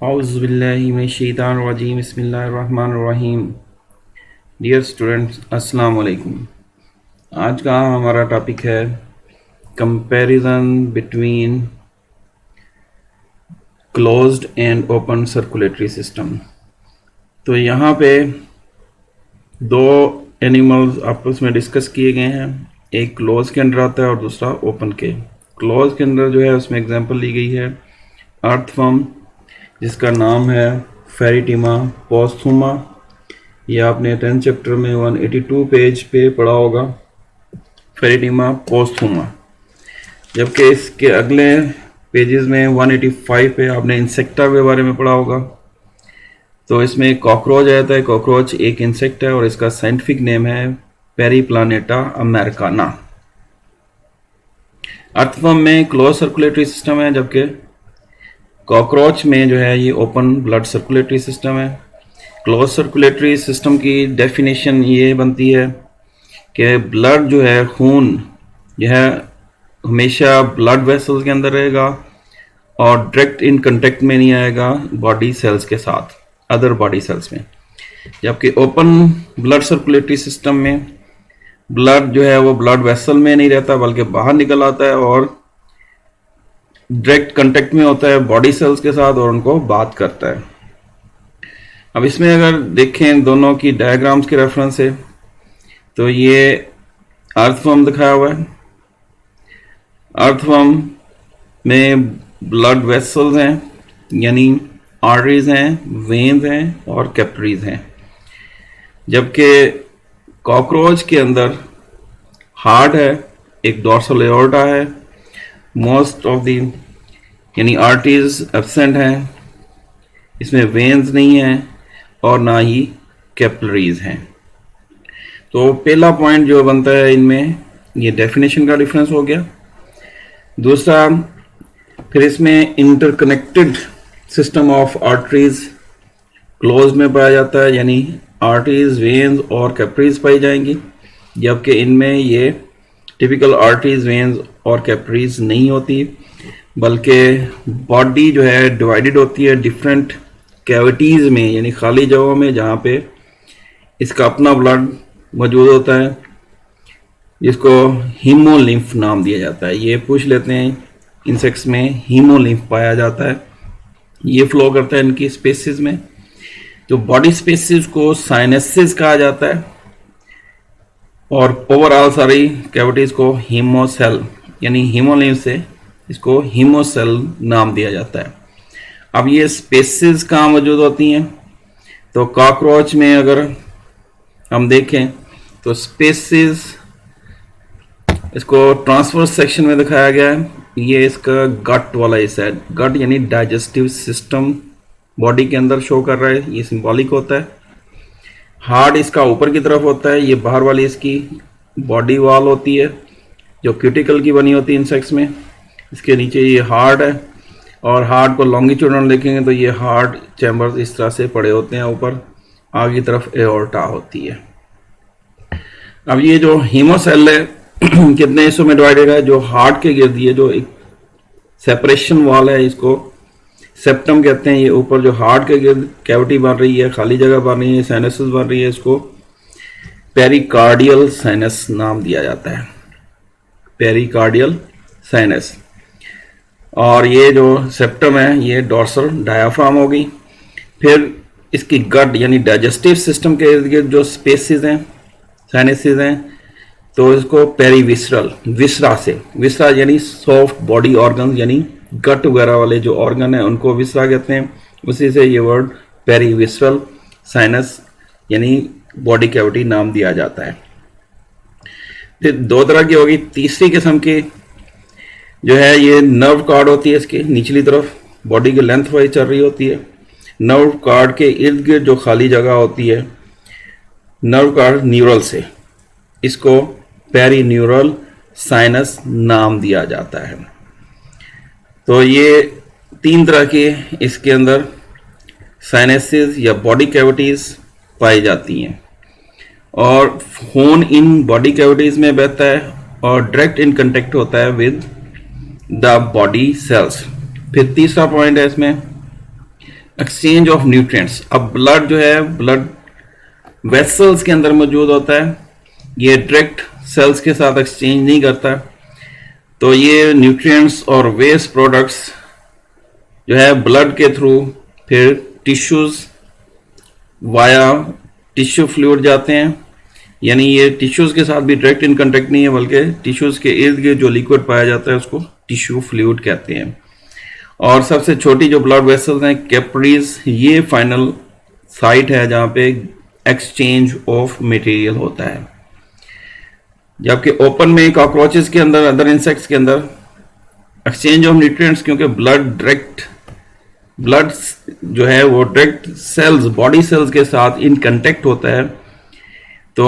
औज़ुबिल्लाहिमिनश्शैतानिर्रजीम बिस्मिल्लाहिर्रहमानिर्रहीम। Dear students, अस्सलाम वालेकुम। आज का हमारा टॉपिक है comparison between closed end open circulatory system. तो यहाँ पे दो एनिमल्स आपस में डिस्कस किए गए हैं। एक क्लोज के अंदर आता है और दूसरा ओपन के। क्लोज के अंदर जो है उसमें एग्जांपल ली गई है अर्थवर्म, जिसका नाम है फेरिटिमा पोस्थुमा। ये आपने 10th चैप्टर में 182 पेज पे पढ़ा होगा, फेरिटिमा पोस्थुमा। जबकि इसके अगले पेजेस में 185 पे आपने इंसेक्टा के बारे में पढ़ा होगा। तो इसमें कॉकरोच आता है। कॉकरोच एक इंसेक्ट है और इसका साइंटिफिक नेम है पेरीप्लानेटा अमेरिकाना। अर्थवर्म में क्लोज सर्कुलेटरी सिस्टम है, जबकि कॉकरोच में जो है ये ओपन ब्लड सर्कुलेटरी सिस्टम है। क्लोज सर्कुलेटरी सिस्टम की डेफिनेशन ये बनती है कि ब्लड जो है, खून यह हमेशा ब्लड वेसल्स के अंदर रहेगा और डायरेक्ट इन कांटेक्ट में नहीं आएगा बॉडी सेल्स के साथ, अदर बॉडी सेल्स में। जबकि ओपन ब्लड सर्कुलेटरी सिस्टम में ब्लड जो है वो ब्लड वेसल में नहीं रहता, बल्कि बाहर निकल आता है और डायरेक्ट कांटेक्ट में होता है बॉडी सेल्स के साथ और उनको बात करता है। अब इसमें अगर देखें दोनों की डायग्राम्स के रेफरेंस से, तो ये अर्थवर्म दिखाया हुआ है। अर्थवर्म में ब्लड वेसल्स हैं, यानी आर्टरीज हैं, वेन्स हैं और कैपिलरीज हैं। जबकि कॉकरोच के अंदर हार्ट है, एक डोर्सल एओर्टा है, मोस्ट ऑफ दी यानी आर्टरीज एब्सेंट हैं, इसमें वेन्स नहीं हैं और ना ही कैपिलरीज हैं। तो पहला पॉइंट जो बनता है इनमें, ये डेफिनेशन का डिफरेंस हो गया। दूसरा, फिर इसमें interconnected system of arteries close में पाया जाता है, यानी आर्टरीज, वेन्स और कैपिलरीज पाई जाएंगी। जबकि इनमें ये टिपिकल आर्टरीज, वेन्स और कैपिलरीज नहीं होती, बल्कि बॉडी जो है डिवाइडेड होती है डिफरेंट कैविटीज में, यानी खाली जगहों में जहाँ पे इसका अपना ब्लड मौजूद होता है, जिसको हीमोलिम्फ नाम दिया जाता है। ये पूछ लेते हैं, इंसेक्ट्स में हीमोलिम्फ पाया जाता है, ये फ्लो करता है इनकी स्पेसिस में। तो बॉडी स्पेसिस को साइनेसिस कहा जाता है और ओवरऑल सारी कैविटीज को हीमोसेल यानी हीमोलिम्फ से इसको हीमोसेल नाम दिया जाता है। अब ये स्पेसिस कहाँ मौजूद होती हैं, तो कॉकरोच में अगर हम देखें तो स्पेसिस इसको ट्रांसवर्स सेक्शन में दिखाया गया है। ये इसका गट वाला हिस्सा है। गट यानी डाइजेस्टिव सिस्टम बॉडी के अंदर शो कर रहा है, ये सिंबॉलिक होता है। हार्ट इसका ऊपर की तरफ होता है, ये बाहर वाली इसकी बॉडी वॉल होती है जो क्यूटिकल की बनी होती है इंसेक्ट्स में। इसके नीचे ये हार्ट है और हार्ट को लॉन्गिट्यूडनल देखेंगे तो ये हार्ट चैम्बर्स इस तरह से पड़े होते हैं, ऊपर आगे की तरफ एओर्टा होती है। अब ये जो हीमोसेल है कितने हिस्सों में डिवाइडेड है, जो हार्ट के गिर्द ये जो एक सेपरेशन वॉल है, इसको सेप्टम कहते हैं। ये ऊपर जो हार्ट के गिर्द कैविटी बन रही है, खाली जगह बन रही है, साइनसेस बन रही है, इसको पेरिकार्डियल साइनस नाम दिया जाता है, पेरिकार्डियल साइनस। और ये जो सेप्टम है ये डोर्सल डायाफ्राम होगी। फिर इसकी गट यानी डाइजेस्टिव सिस्टम के इर्द गिर्द जो स्पेसिस हैं, साइनसेस हैं, तो इसको पेरीविसरल, विसरा से, विसरा यानी सॉफ्ट बॉडी ऑर्गन, यानी गट वगैरह वाले जो ऑर्गन है उनको विसरा कहते हैं। उसी से ये वर्ड पेरीविसरल साइनस यानी बॉडी कैविटी नाम दिया जाता है। फिर दो तरह की होगी। तीसरी किस्म की जो है ये नर्व कार्ड होती है, इसकी निचली तरफ बॉडी के लेंथ वाइज चल रही होती है। नर्व कार्ड के इर्द गिर्द जो खाली जगह होती है, नर्व कार्ड न्यूरल से, इसको पेरीन्यूरल साइनस नाम दिया जाता है। तो ये तीन तरह के इसके अंदर साइनेसिस या बॉडी कैविटीज पाई जाती हैं और खून इन बॉडी कैविटीज में बहता है और डायरेक्ट इन कांटेक्ट होता है विद द बॉडी सेल्स। फिर तीसरा पॉइंट है इसमें एक्सचेंज ऑफ न्यूट्रिएंट्स। अब ब्लड जो है ब्लड वेसल्स के अंदर मौजूद होता है, ये डायरेक्ट सेल्स के साथ एक्सचेंज नहीं करता, तो ये न्यूट्रिएंट्स और वेस्ट प्रोडक्ट्स जो है ब्लड के थ्रू फिर टिश्यूज वाया टिश्यू फ्लूइड जाते हैं, यानी ये टिश्यूज के साथ भी डायरेक्ट इन कांटेक्ट नहीं है, बल्कि टिश्यूज के इर्द गिर्द जो लिक्विड पाया जाता है उसको टिश्यू फ्लूइड कहते हैं। और सबसे छोटी जो ब्लड वेसल्स हैं कैपरीज, ये फाइनल साइट है जहां पे एक्सचेंज ऑफ मटेरियल होता है। जबकि ओपन में कॉकरोचेस के अंदर, अदर इंसेक्ट्स के अंदर एक्सचेंज ऑफ न्यूट्रिएंट्स, क्योंकि ब्लड जो है वो डायरेक्ट सेल्स, बॉडी सेल्स के साथ इन कांटेक्ट होता है, तो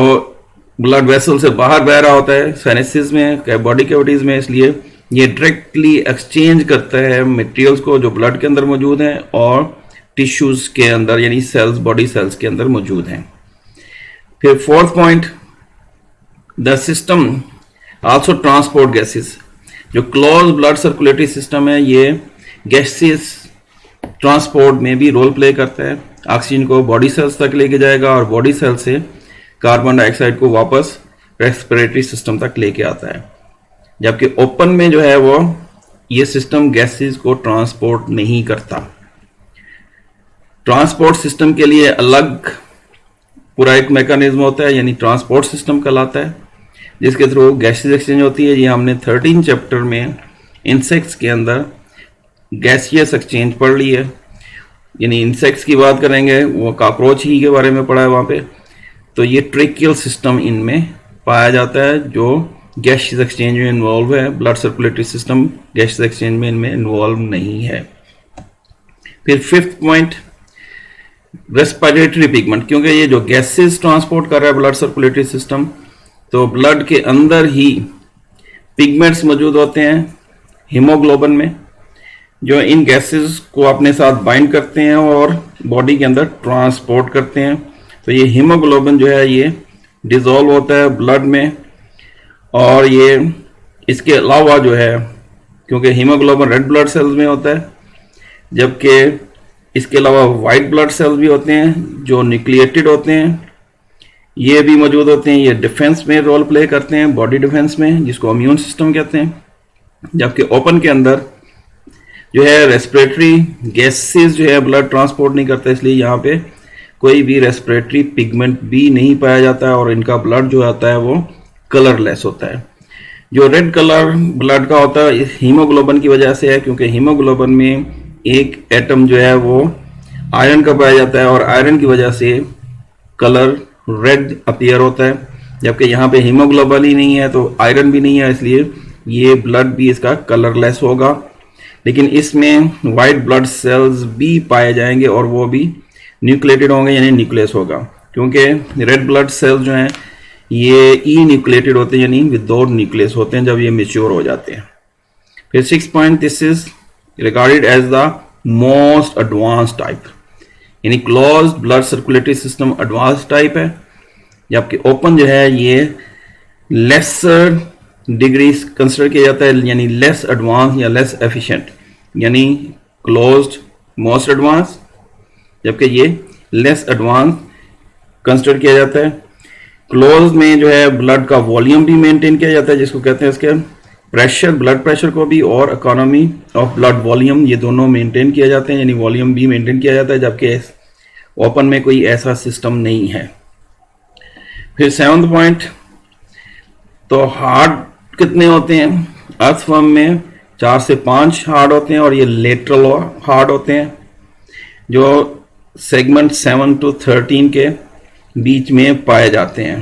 ब्लड वेसल से बाहर बह रहा होता है साइनसेस में, बॉडी कैविटीज में, इसलिए ये डायरेक्टली एक्सचेंज करता है मटेरियल्स को जो ब्लड के अंदर मौजूद हैं और टिश्यूज के अंदर, यानी सेल्स, बॉडी सेल्स के अंदर मौजूद हैं। फिर fourth point, the system also transport gases. जो क्लोज ब्लड सर्कुलेटरी सिस्टम है ये गैसेस ट्रांसपोर्ट में भी रोल प्ले करता है। ऑक्सीजन को बॉडी सेल्स तक लेके जाएगा और बॉडी सेल से कार्बन डाइऑक्साइड को वापस रेस्पिरेटरी सिस्टम तक लेके आता है। जबकि ओपन में जो है वो ये सिस्टम गैसेस को ट्रांसपोर्ट नहीं करता। ट्रांसपोर्ट सिस्टम के लिए अलग पूरा एक मैकेनिज्म होता है, यानी ट्रांसपोर्ट सिस्टम कहलाता है, जिसके थ्रू गैसेस एक्सचेंज होती है। ये हमने 13 चैप्टर में इंसेक्ट्स के अंदर गैसियस एक्सचेंज पढ़ ली है, यानी इंसेक्ट्स की बात करेंगे, वो कॉकरोच ही के बारे में पढ़ा है वहाँ पे। तो ये ट्रेकियल सिस्टम इनमें पाया जाता है जो गैसियस एक्सचेंज में इन्वॉल्व है। Blood circulatory system gaseous exchange में इनमें इन्वॉल्व नहीं है। फिर फिफ्थ पॉइंट, रेस्पिरेटरी पिगमेंट। क्योंकि ये जो गैसेस ट्रांसपोर्ट कर रहा है ब्लड सर्कुलेटरी सिस्टम, तो ब्लड के अंदर ही पिगमेंट्स मौजूद होते हैं हीमोग्लोबिन में, जो इन गैसेस को अपने साथ बाइंड करते हैं और बॉडी के अंदर ट्रांसपोर्ट करते हैं। तो ये हीमोग्लोबिन जो है ये डिसॉल्व होता है ब्लड में, और ये इसके अलावा जो है, क्योंकि हीमोग्लोबिन रेड ब्लड सेल्स में होता है, जबकि इसके अलावा वाइट ब्लड सेल्स भी होते हैं जो न्यूक्लिएटेड होते हैं, ये भी मौजूद होते हैं। ये डिफेंस में रोल प्ले करते हैं, बॉडी डिफेंस में, जिसको इम्यून सिस्टम कहते हैं। जबकि ओपन के अंदर जो है रेस्पिरेटरी गैसेस जो है ब्लड ट्रांसपोर्ट नहीं करता, इसलिए यहाँ पे कोई भी रेस्पिरेटरी पिगमेंट भी नहीं पाया जाता है और इनका ब्लड जो आता है वो कलरलेस होता है। जो रेड कलर ब्लड का होता है हीमोग्लोबिन की वजह से है, क्योंकि हीमोग्लोबिन में एक एटम जो है वो आयरन का पाया जाता है और आयरन की वजह से कलर रेड अपीयर होता है। जबकि यहाँ पे हीमोग्लोबिन ही नहीं है तो आयरन भी नहीं है, इसलिए ये ब्लड भी इसका कलरलेस होगा। लेकिन इसमें वाइट ब्लड सेल्स भी पाए जाएंगे और वो भी न्यूक्लिएटेड होंगे, यानी न्यूक्लियस होगा, क्योंकि रेड ब्लड सेल्स जो हैं ये ई न्यूक्लिएटेड होते हैं, यानी विदाउट न्यूक्लियस होते हैं जब ये मेच्योर हो जाते हैं। फिर 6 point, this is regarded as the most advance type, यानी closed blood circulatory system advance type है, जबकि ओपन जो है ये लेसर डिग्री कंसिडर किया जाता है, यानी लेस एडवांस या लेस एफिशिएंट, यानी क्लोज्ड मोस्ट एडवांस, जबकि ये लेस एडवांस कंसिडर किया जाता है। क्लोज में जो है ब्लड का वॉल्यूम भी मेंटेन किया जाता है, जिसको कहते हैं इसके प्रेशर, ब्लड प्रेशर को भी, और इकोनॉमी ऑफ ब्लड वॉल्यूम, ये दोनों मेंटेन किया जाते हैं, यानी वॉल्यूम भी मेंटेन किया जाता है, जबकि ओपन में कोई ऐसा सिस्टम नहीं है। फिर 7th पॉइंट, तो हार्ट कितने होते हैं? अर्थवर्म में 4 से 5 हार्ड होते हैं और ये लेटरल हार्ड होते हैं, जो सेगमेंट 7 to 13 के बीच में पाए जाते हैं।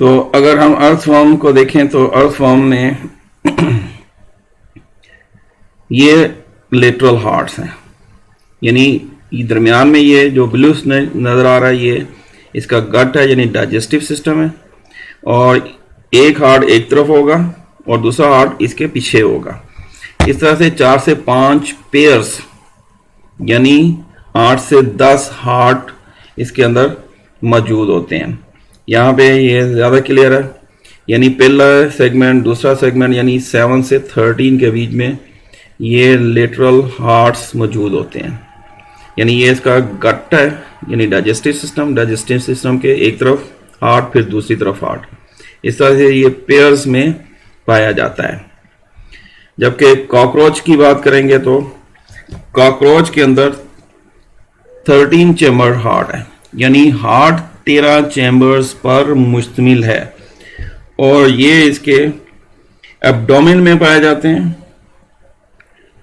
तो अगर हम अर्थवर्म को देखें तो अर्थवर्म में ये लेटरल हार्ट्स हैं, यानी दरमियान में ये जो ब्लू नजर आ रहा है ये इसका गट है, यानी डाइजेस्टिव सिस्टम है, और एक हार्ट एक तरफ होगा और दूसरा हार्ट इसके पीछे होगा। इस तरह से 4 से 5 पेयर्स, यानी 8 से 10 हार्ट इसके अंदर मौजूद होते हैं। यहाँ पे ये ज़्यादा क्लियर है, यानी पहला सेगमेंट, दूसरा सेगमेंट, यानी 7 से 13 के बीच में ये लेटरल हार्ट्स मौजूद होते हैं। यानी ये इसका गट है, यानी डाइजेस्टिव सिस्टम के एक तरफ हार्ट फिर दूसरी तरफ हार्ट, इस तरह से ये पेयर्स में पाया जाता है। जबकि कॉकरोच की बात करेंगे तो कॉकरोच के अंदर 13 चैम्बर हार्ट है, यानी हार्ट 13 चैम्बर्स पर मुश्तमिल है और ये इसके एब्डोमेन में पाए जाते हैं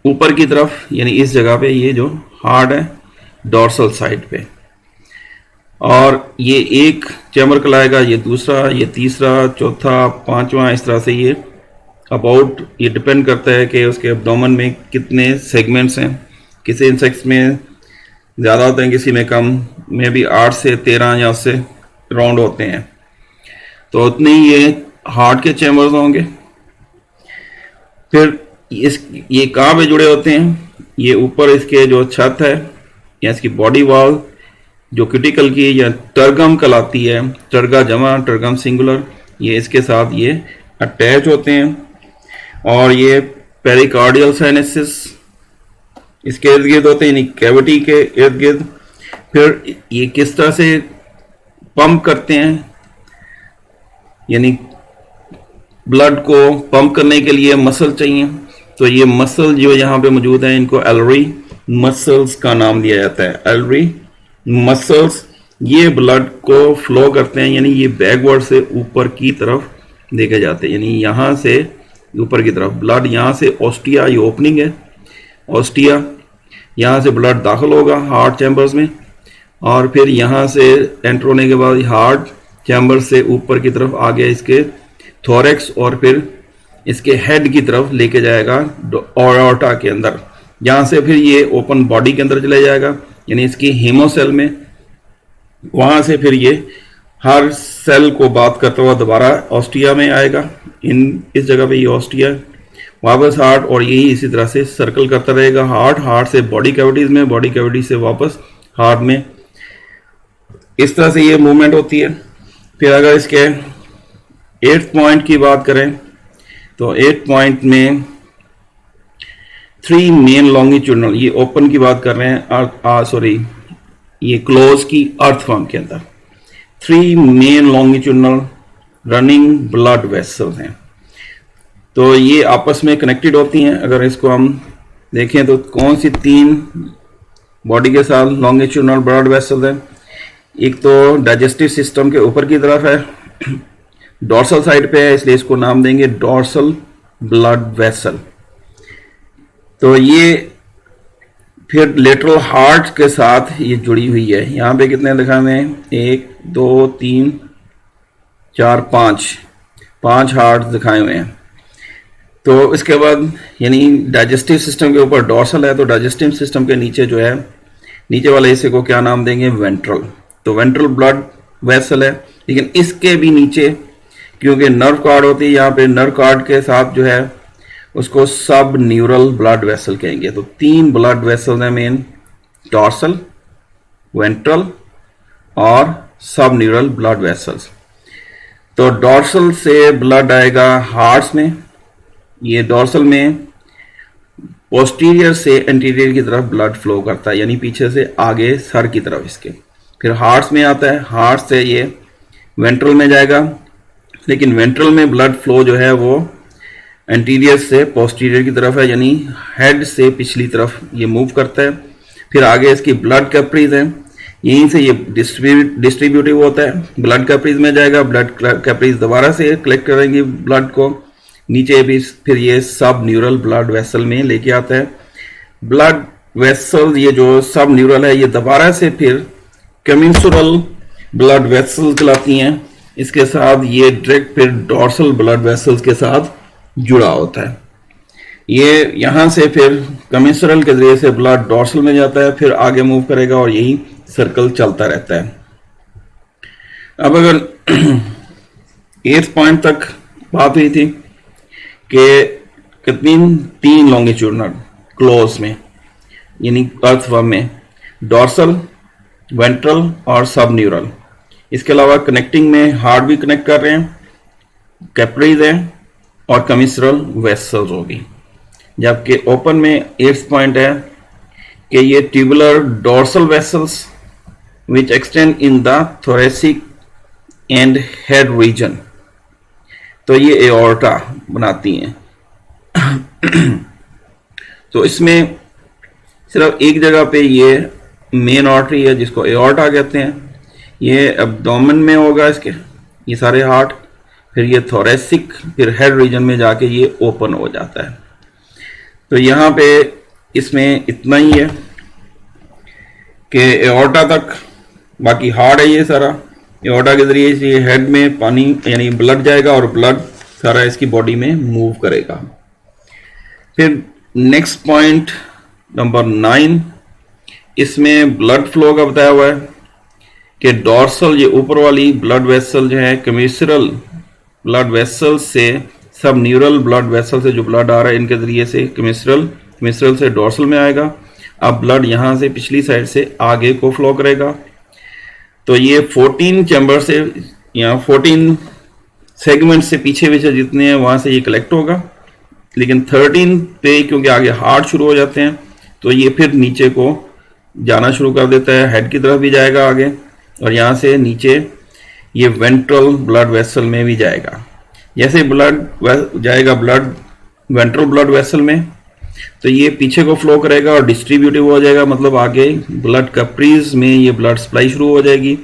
ऊपर की तरफ, यानी इस जगह पे ये जो हार्ट है डोर्सल साइड पे, और ये एक चैम्बर कहलाएगा, ये दूसरा, ये तीसरा, चौथा, पांचवा, इस तरह से ये अबाउट, ये डिपेंड करता है कि उसके एब्डोमेन में कितने सेगमेंट्स हैं। किसी इंसेक्ट्स में ज़्यादा होते हैं, किसी में कम, में भी 8 से 13 या उससे राउंड होते हैं, तो उतने ही ये हार्ट के चैम्बर्स होंगे। फिर ये कहाँ पे जुड़े होते हैं, ये ऊपर इसके जो छत है या इसकी बॉडी वॉल जो क्यूटिकल की या टर्गम कहलाती है, टर्गा जमा टर्गम सिंगुलर, ये इसके साथ ये अटैच होते हैं। और ये पेरिकार्डियल साइनेसिस इसके इर्द गिर्द होते हैं, यानी कैविटी के इर्द गिर्द। फिर ये किस तरह से पंप करते हैं, यानी ब्लड को पंप करने के लिए मसल चाहिए, तो ये मसल जो यहाँ पे मौजूद है इनको एलरी मसल्स का नाम दिया जाता है। एलरी मसल्स ये ब्लड को फ्लो करते हैं, यानी ये बैकवर्ड से ऊपर की तरफ लेके जाते हैं, यानी यहाँ से ऊपर की तरफ ब्लड, यहाँ से ऑस्टिया, ये ओपनिंग है ऑस्टिया, यहाँ से ब्लड दाखिल होगा हार्ट चैम्बर्स में, और फिर यहाँ से एंटर होने के बाद हार्ट चैम्बर से ऊपर की तरफ आगे इसके थोरेक्स और फिर इसके हेड की तरफ लेके जाएगा ऑर्टा के अंदर, यहाँ से फिर ये ओपन बॉडी के अंदर चले जाएगा, यानी इसकी हीमोसेल में, वहाँ से फिर ये हर सेल को बात करता हुआ दोबारा ऑस्टिया में आएगा, इस जगह पे ये ऑस्टिया है, वापस हार्ट, और यही इसी तरह से सर्कल करता रहेगा हार्ट से बॉडी कैविटीज में, बॉडी कैविटी से वापस हार्ट में, इस तरह से ये मूवमेंट होती है। फिर अगर इसके 8th पॉइंट की बात करें तो 8th पॉइंट में 3 मेन लॉन्गिट्यूडनल, ये ओपन की बात कर रहे हैं, ये क्लोज की अर्थवर्म के अंदर 3 main longitudinal running blood vessels हैं, तो ये आपस में कनेक्टेड होती हैं। अगर इसको हम देखें तो कौन सी 3 बॉडी के साथ लॉन्गिट्यूडनल ब्लड वेसल्स हैं, एक तो डाइजेस्टिव सिस्टम के ऊपर की तरफ है, डोर्सल साइड पे है, इसलिए इसको नाम देंगे डोर्सल ब्लड वेसल। तो ये फिर लेटरल हार्ट के साथ ये जुड़ी हुई है, यहाँ पे कितने दिखा हुए हैं, 1 2 3 4 5 हार्ट दिखाए हुए हैं। तो इसके बाद यानी डाइजेस्टिव सिस्टम के ऊपर डोर्सल है, तो डाइजेस्टिव सिस्टम के नीचे जो है, नीचे वाले हिस्से को क्या नाम देंगे, वेंट्रल, तो वेंट्रल ब्लड वेसल है। लेकिन इसके भी नीचे क्योंकि नर्व कार्ड होती है, यहाँ पे नर्व कार्ड के साथ जो है उसको सब न्यूरल ब्लड वेसल कहेंगे। तो 3 ब्लड वेसल हैं मेन, डोर्सल, वेंट्रल और सब न्यूरल ब्लड वेसल्स। तो डोर्सल से ब्लड आएगा हार्ट्स में, ये डोर्सल में पोस्टीरियर से एंटीरियर की तरफ ब्लड फ्लो करता है, यानी पीछे से आगे सर की तरफ इसके, फिर हार्ट्स में आता है, हार्ट से ये वेंट्रल में जाएगा, लेकिन वेंट्रल में ब्लड फ्लो जो है वो एंटीरियर से पोस्टीरियर की तरफ है, यानी हेड से पिछली तरफ ये मूव करता है। फिर आगे इसकी ब्लड कैपरीज है, यहीं से ये डिस्ट्रीब्यूटिव होता है, ब्लड कैपरीज में जाएगा, ब्लड कैपरीज दोबारा से कलेक्ट करेंगे ब्लड को, नीचे भी फिर ये सब न्यूरल ब्लड वेसल में लेके आता है। ब्लड वेसल ये जो सब न्यूरल है ये दोबारा से फिर कमिंसुरल ब्लड वेसल्स कहलाती हैं, इसके साथ ये डायरेक्ट फिर डोर्सल ब्लड वेसल्स के साथ जुड़ा होता है। ये यहाँ से फिर कमिंसुरल के जरिए से ब्लड डोर्सल में जाता है, फिर आगे मूव करेगा और यही सर्कल चलता रहता है। अब अगर 8th पॉइंट तक बात हुई थी कि कितनी 3 लॉन्गिट्यूडनल क्लोज में यानी अर्थवर्म में डोर्सल, वेंट्रल और सब न्यूरल, इसके अलावा कनेक्टिंग में हार्ट भी कनेक्ट कर रहे हैं, कैपरीज है और कमिंसुरल वेसल्स होगी। जबकि ओपन में 8th पॉइंट है कि ये tubular dorsal vessels which extend in the thoracic and head region, तो ये एओर्टा बनाती हैं। तो इसमें सिर्फ एक जगह पे ये मेन आर्टरी है जिसको एओर्टा कहते हैं, ये एब्डोमेन में होगा इसके ये सारे हार्ट, फिर ये थोरेसिक, फिर हेड रीजन में जाके ये ओपन हो जाता है। तो यहाँ पे इसमें इतना ही है कि एओर्टा तक, बाकी हार्ट है ये सारा, एओर्टा के जरिए से हेड में पानी यानी ब्लड जाएगा और ब्लड सारा इसकी बॉडी में मूव करेगा। फिर नेक्स्ट पॉइंट नंबर 9, इसमें ब्लड फ्लो का बताया हुआ है कि डॉर्सल, ये ऊपर वाली ब्लड वेसल जो है कमिसरल ब्लड वेसल से सब न्यूरल ब्लड वेसल से जो ब्लड आ रहा है इनके जरिए से कमिसरल से डॉर्सल में आएगा। अब ब्लड यहाँ से पिछली साइड से आगे को फ्लो करेगा। तो ये 14 चैम्बर से या 14 सेगमेंट से पीछे पीछे जितने हैं वहां से ये कलेक्ट होगा, लेकिन 13 पे क्योंकि आगे हार्ट शुरू हो जाते हैं तो ये फिर नीचे को जाना शुरू कर देता है, हेड की तरफ भी जाएगा आगे, और यहाँ से नीचे ये वेंट्रल ब्लड वेसल में भी जाएगा। जैसे ब्लड जाएगा ब्लड वेंट्रल ब्लड वेसल में तो ये पीछे को फ्लो करेगा और डिस्ट्रीब्यूटिव हो जाएगा, मतलब आगे ब्लड कैप्रीज में ये ब्लड सप्लाई शुरू हो जाएगी।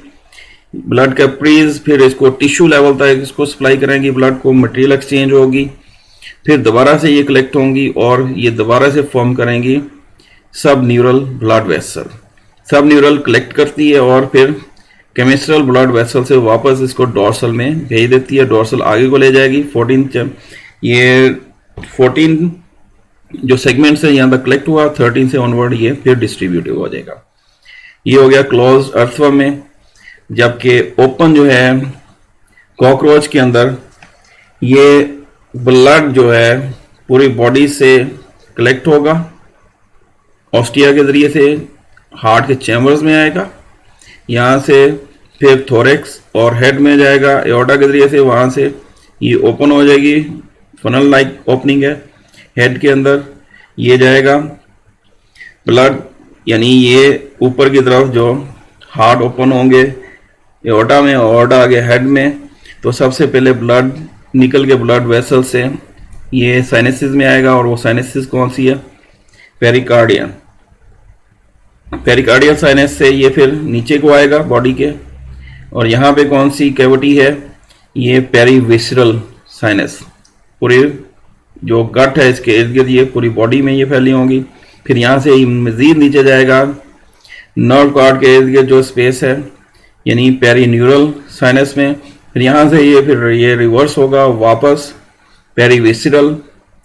ब्लड कैप्रीज फिर इसको टिश्यू लेवल तक इसको सप्लाई करेंगी, ब्लड को मटेरियल एक्सचेंज होगी, फिर दोबारा से ये कलेक्ट होंगी और ये दोबारा से फॉर्म करेंगी सब न्यूरल ब्लड वेसल। सब न्यूरल कलेक्ट करती है और फिर केमिस्ट्रल ब्लड वेसल से वापस इसको डॉर्सल में भेज देती है, डॉर्सल आगे को ले जाएगी। 14 जो सेगमेंट है यहाँ तक कलेक्ट हुआ, 13 से ऑनवर्ड ये फिर डिस्ट्रीब्यूटिव हो जाएगा। ये हो गया क्लोज अर्थवर्म में। जबकि ओपन जो है कॉकरोच के अंदर ये ब्लड जो है पूरी बॉडी से कलेक्ट होगा, ऑस्टिया के जरिए से हार्ट के चैम्बर्स में आएगा, यहाँ से फिर थोरेक्स और हेड में जाएगा एओर्टा के जरिए से, वहाँ से ये ओपन हो जाएगी, फनल लाइक ओपनिंग है हेड के अंदर, ये जाएगा ब्लड, यानी ये ऊपर की तरफ जो हार्ट ओपन होंगे एओर्टा में और आगे हेड में, तो सबसे पहले ब्लड निकल के ब्लड वेसल से ये साइनेसिस में आएगा, और वो साइनेसिस कौन सी है, पेरिकार्डियम। पेरिकार्डियल साइनस से ये फिर नीचे को आएगा बॉडी के, और यहाँ पे कौन सी कैविटी है, ये पेरीविसरल साइनस, पूरी जो गट है इसके इर्द गिर्द ये पूरी बॉडी में ये फैली होंगी। फिर यहाँ से मजीद नीचे जाएगा नर्व कार्ड के इर्द गिर्द जो स्पेस है यानी पेरीन्यूरल साइनस में, फिर यहाँ से ये फिर ये रिवर्स होगा वापस पेरीविसरल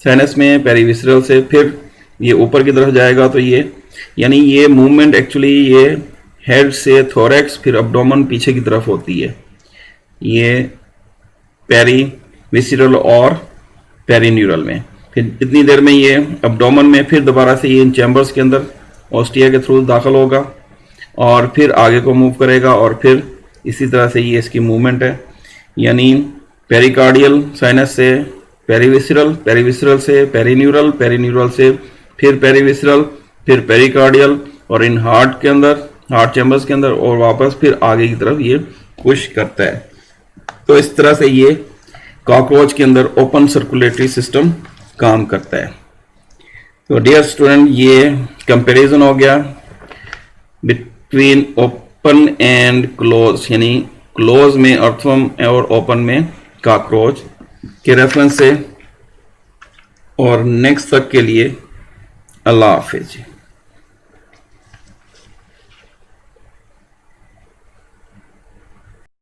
साइनस में, पेरीविसरल से फिर ये ऊपर की तरफ जाएगा। तो ये यानी ये मूवमेंट एक्चुअली ये हेड से थोरेक्स फिर अब्डोमन पीछे की तरफ होती है, ये पेरीविसरल और पेरीन्यूरल में। फिर इतनी देर में ये अब्डोमन में फिर दोबारा से ये इन चैम्बर्स के अंदर ऑस्टिया के थ्रू दाखिल होगा और फिर आगे को मूव करेगा, और फिर इसी तरह से ये इसकी मूवमेंट है, यानी पेरिकार्डियल साइनस से पेरीविसरल, पेरीविसरल से पेरीन्यूरल, पेरीन्यूरल से फिर पेरीविसरल, फिर पेरिकार्डियल, और इन हार्ट के अंदर हार्ट चैम्बर्स के अंदर, और वापस फिर आगे की तरफ ये पुश करता है। तो इस तरह से ये कॉकरोच के अंदर ओपन सर्कुलेटरी सिस्टम काम करता है। तो डियर स्टूडेंट, ये कंपैरिजन हो गया बिटवीन ओपन एंड क्लोज, यानी क्लोज में अर्थवर्म और ओपन में कॉकरोच के रेफरेंस से। और नेक्स्ट तक के लिए अल्लाह हाफिज।